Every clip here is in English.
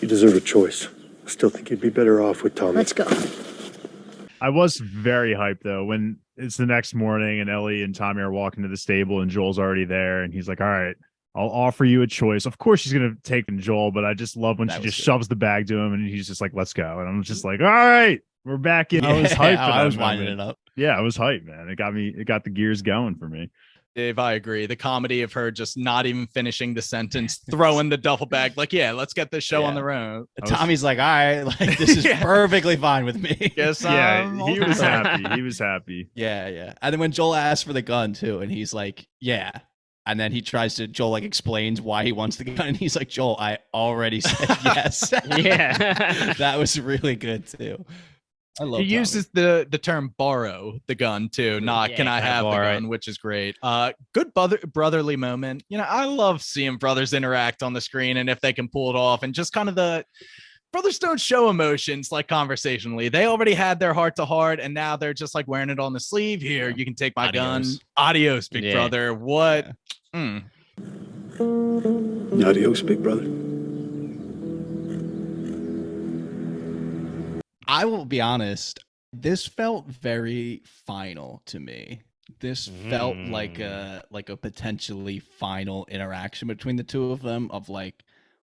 You deserve a choice. I still think you'd be better off with Tommy. Let's go. I was very hyped though when it's the next morning and Ellie and Tommy are walking to the stable and Joel's already there and he's like, all right, I'll offer you a choice. Of course she's gonna take Joel, but I just love when she just shoves the bag to him and he's just like, let's go. And I'm just like, all right, we're back in. I was hyped. I was winding it up. Yeah, I was hyped, man. It got the gears going for me. Dave, I agree. The comedy of her just not even finishing the sentence, throwing the duffel bag, like, yeah, let's get this show on the road. Tommy's like, all right, like this is perfectly fine with me. Guess he was happy. He was happy. Yeah. And then when Joel asks for the gun too, and he's like, yeah. And then Joel like explains why he wants the gun, and he's like, Joel, I already said yes. Yeah. That was really good too. I love he uses the term borrow the gun too, not can I have the gun, which is great. Good brotherly moment. You know, I love seeing brothers interact on the screen and if they can pull it off, and just kind of the brothers don't show emotions like conversationally. They already had their heart to heart and now they're just like wearing it on the sleeve. Here, you can take my gun. Adios, big brother. What? Adios, big brother. I will be honest, this felt very final to me. This felt like a potentially final interaction between the two of them, of like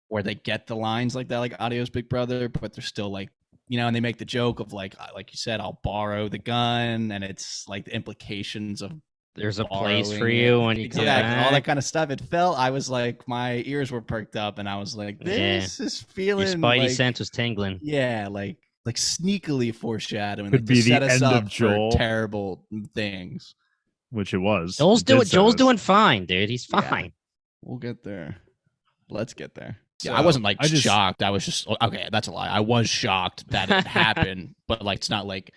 where they get the lines like that, like adios big brother, but they're still like, you know, and they make the joke of like you said, I'll borrow the gun, and it's like the implications of there's a place for you when you come back. All that kind of stuff. It felt, I was like, my ears were perked up and I was like, this is feeling your spidey like, sense was tingling. Yeah, like sneakily foreshadowing. Could be the end of Joel. Terrible things, which it was. Joel's doing fine, dude. He's fine. Yeah. We'll get there. Let's get there. Yeah, so, I wasn't like shocked. I was just okay. That's a lie. I was shocked that it happened, but like it's not like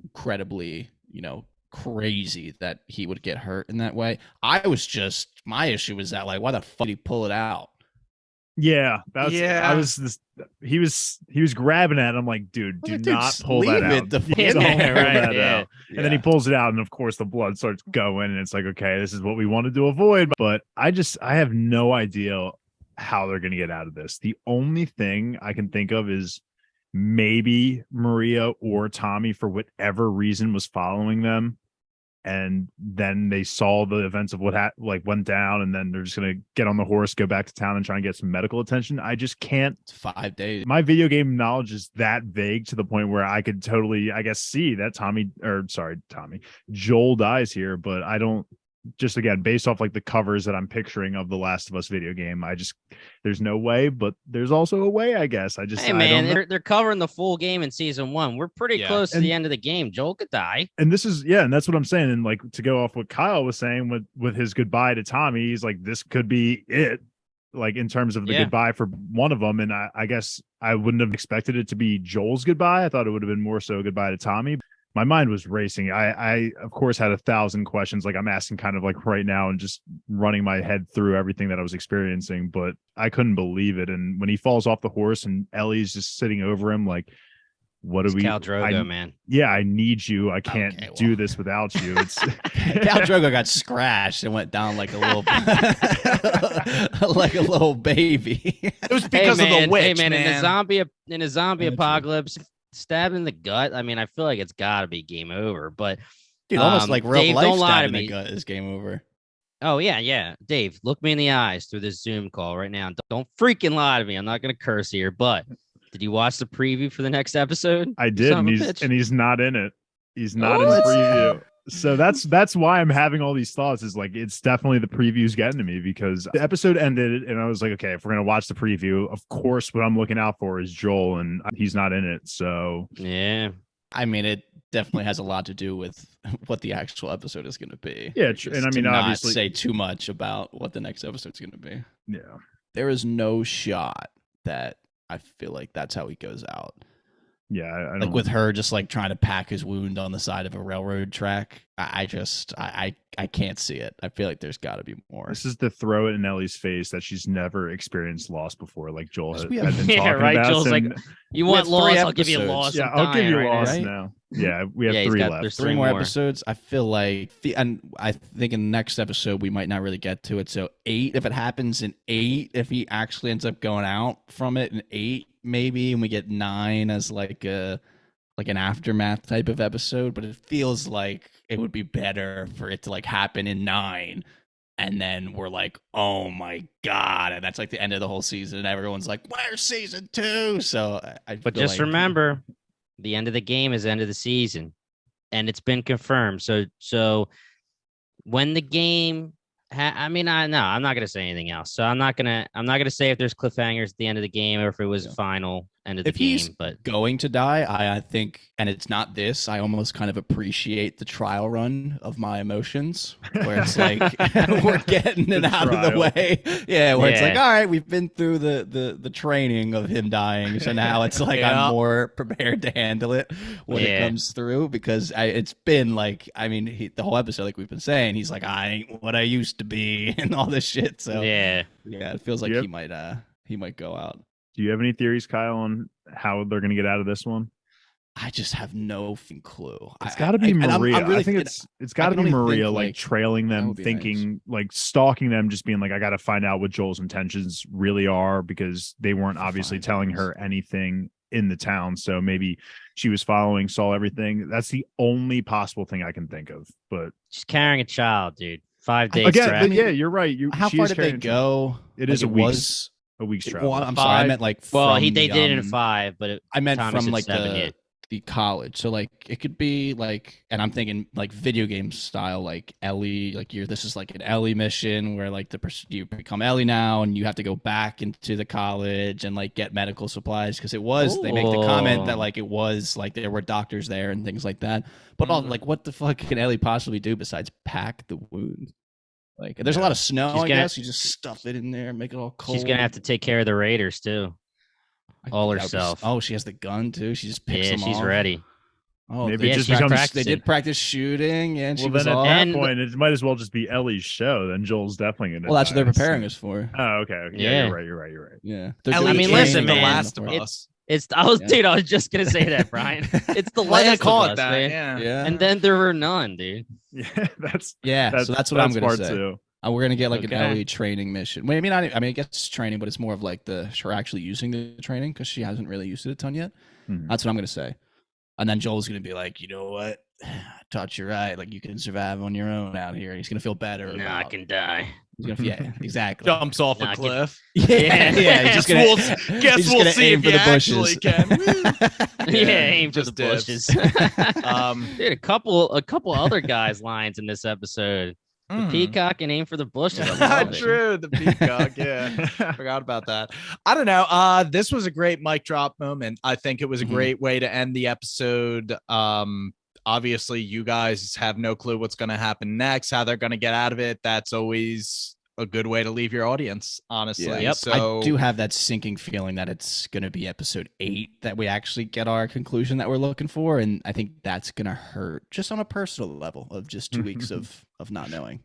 incredibly, you know, crazy that he would get hurt in that way. My issue was that like, why the fuck did he pull it out? Yeah, he was grabbing at it. I'm like, dude, do not pull that out. And then he pulls it out, and of course the blood starts going, and it's like, okay, this is what we wanted to avoid. But I have no idea how they're gonna get out of this. The only thing I can think of is maybe Maria or Tommy, for whatever reason, was following them. And then they saw the events of what went down, and then they're just gonna get on the horse, go back to town, and try and get some medical attention. I just can't. It's 5 days. My video game knowledge is that vague to the point where I could totally, I guess, see that Joel dies here, but I don't. Just again, based off like the covers that I'm picturing of the Last of Us video game, there's no way, but there's also a way, I guess. Hey man, they're covering the full game in season 1. We're pretty close to the end of the game. Joel could die, and this is and that's what I'm saying. And like, to go off what Kyle was saying with his goodbye to Tommy, he's like, this could be it, like in terms of the goodbye for one of them. And I guess I wouldn't have expected it to be Joel's goodbye. I thought it would have been more so goodbye to Tommy. My mind was racing. I of course had 1,000 questions, like I'm asking kind of like right now, and just running my head through everything that I was experiencing, but I couldn't believe it. And when he falls off the horse and Ellie's just sitting over him, like, what do we? Khal Drogo, man. Yeah, I need you. I can't do this without you. It's Khal Drogo got scratched and went down like a little, like a little baby. It was because of the witch. Hey man, in a zombie apocalypse, stabbed in the gut. I mean, I feel like it's got to be game over. But dude, almost like real Dave, life don't lie stabbing to in me. the gut is game over. Oh yeah. Dave, look me in the eyes through this Zoom call right now. Don't freaking lie to me. I'm not gonna curse here, but did you watch the preview for the next episode? I did, and he's not in it. He's not in the preview. So that's why I'm having all these thoughts, is like, it's definitely the preview's getting to me, because the episode ended and I was like, okay, if we're going to watch the preview, of course, what I'm looking out for is Joel, and he's not in it. So yeah, I mean, it definitely has a lot to do with what the actual episode is going to be. Yeah. And I mean, obviously, not say too much about what the next episode's going to be. Yeah. There is no shot that I feel like that's how he goes out. Yeah, I like with her just like trying to pack his wound on the side of a railroad track. I can't see it. I feel like there's got to be more. This is to throw it in Ellie's face that she's never experienced loss before, like Joel had been yeah, talking right. about. Joel's like, you want loss? I'll give you loss. Yeah, I'll give you loss now. Yeah, we have Yeah, he's 3 got- left. there's 3 more episodes. I feel like and I think in the next episode we might not really get to it. So 8, if it happens in 8, if he actually ends up going out from it in 8, maybe, and we get 9 as like an aftermath type of episode. But it feels like it would be better for it to like happen in 9. And then we're like, oh my God. And that's like the end of the whole season. And everyone's like, where's season 2? So But feel just like- remember, the end of the game is the end of the season, and it's been confirmed. So when the game, I'm not gonna say anything else. So I'm not gonna say if there's cliffhangers at the end of the game or if it was final end of the If he's game. But going to die, I think, and it's not this, I almost kind of appreciate the trial run of my emotions, where it's like we're getting it out of the trial. way. Yeah, where it's Yeah. like, all right, we've been through the training of him dying, so now it's like Yeah. I'm more prepared to handle it when it Yeah. comes through, because it's been like, I mean, the whole episode, like we've been saying, he's like, I ain't what I used to be, and all this shit. So yeah, it feels like Yep. he might go out. Do you have any theories, Kyle, on how they're going to get out of this one? I just have no fucking clue. It's got to be and I'm Maria. I really think thinking- it's got to can be only think, Maria, like trailing that them, would be thinking, like stalking them, just being like, I got to find out what Joel's intentions really are, because they weren't obviously Find telling things. her anything in the town. So maybe she was following, saw everything. That's the only possible thing I can think of. But she's carrying a child, dude. 5 days. again, trapped. but yeah, you're right. How she far is did they carrying- go? It Like, is a week's travel. Well, I'm sorry, I 5. meant like Well, from they the, did it in 5, but I meant Tommy from said like 7 yet. the college. So like it could be like, and I'm thinking like video game style, like Ellie, like this is like an Ellie mission where like you become Ellie now and you have to go back into the college and like get medical supplies, because they make the comment that Oh. like it was like there were doctors there and things like that. But all, like, what the fuck can Ellie possibly do besides pack the wound? Like, there's a lot of snow. She's I gonna- guess you just stuff it in there, make it all cold. she's gonna have to take care of the Raiders too. all That would be- herself. Oh, she has the gun too. She just picks Yeah, them she's off. ready. Oh, Maybe they, it just just becomes- practice, they did practice shooting. Yeah, and she Well, was then at off. that And- point, it might as well just be Ellie's show. Then Joel's definitely going to. Well, that's what they're preparing us for. Oh, okay. Yeah, Yeah. you're right. You're right. Yeah. Ellie I mean, is listen, the man, Last of it's- Us. Dude, I was just gonna say that, Brian. It's the Why last they call of it us, that? man. Yeah. Yeah. And then there were none, dude. Yeah, that's yeah. So that's what I'm gonna part say. two. We're gonna get like an Okay. Ellie training mission. Well, I mean, I guess it's training, but it's more of like her actually using the training, because she hasn't really used it a ton yet. Mhm. That's what I'm gonna say. And then Joel's gonna be like, you know what? I taught you right. Like, you can survive on your own out here. He's gonna feel better. No, I about- can die. He's gonna, yeah, exactly. Jumps off Nah, a get- cliff. Yeah, yeah. He's just gonna. We'll- he's guess just we'll gonna see aim if for you the bushes. actually can. Yeah, aim for the just dibs. bushes. Um, Dude, a couple other guys' lines in this episode. The mm. peacock and aim for the bushes. I love it. True, the peacock. Yeah, forgot about that. I don't know. This was a great mic drop moment. I think it was a Mhm. great way to end the episode. Obviously, you guys have no clue what's going to happen next, how they're going to get out of it. That's always a good way to leave your audience, honestly. Yeah. Yep. So I do have that sinking feeling that it's going to be episode 8 that we actually get our conclusion that we're looking for, and I think that's going to hurt just on a personal level of just 2 weeks of not knowing.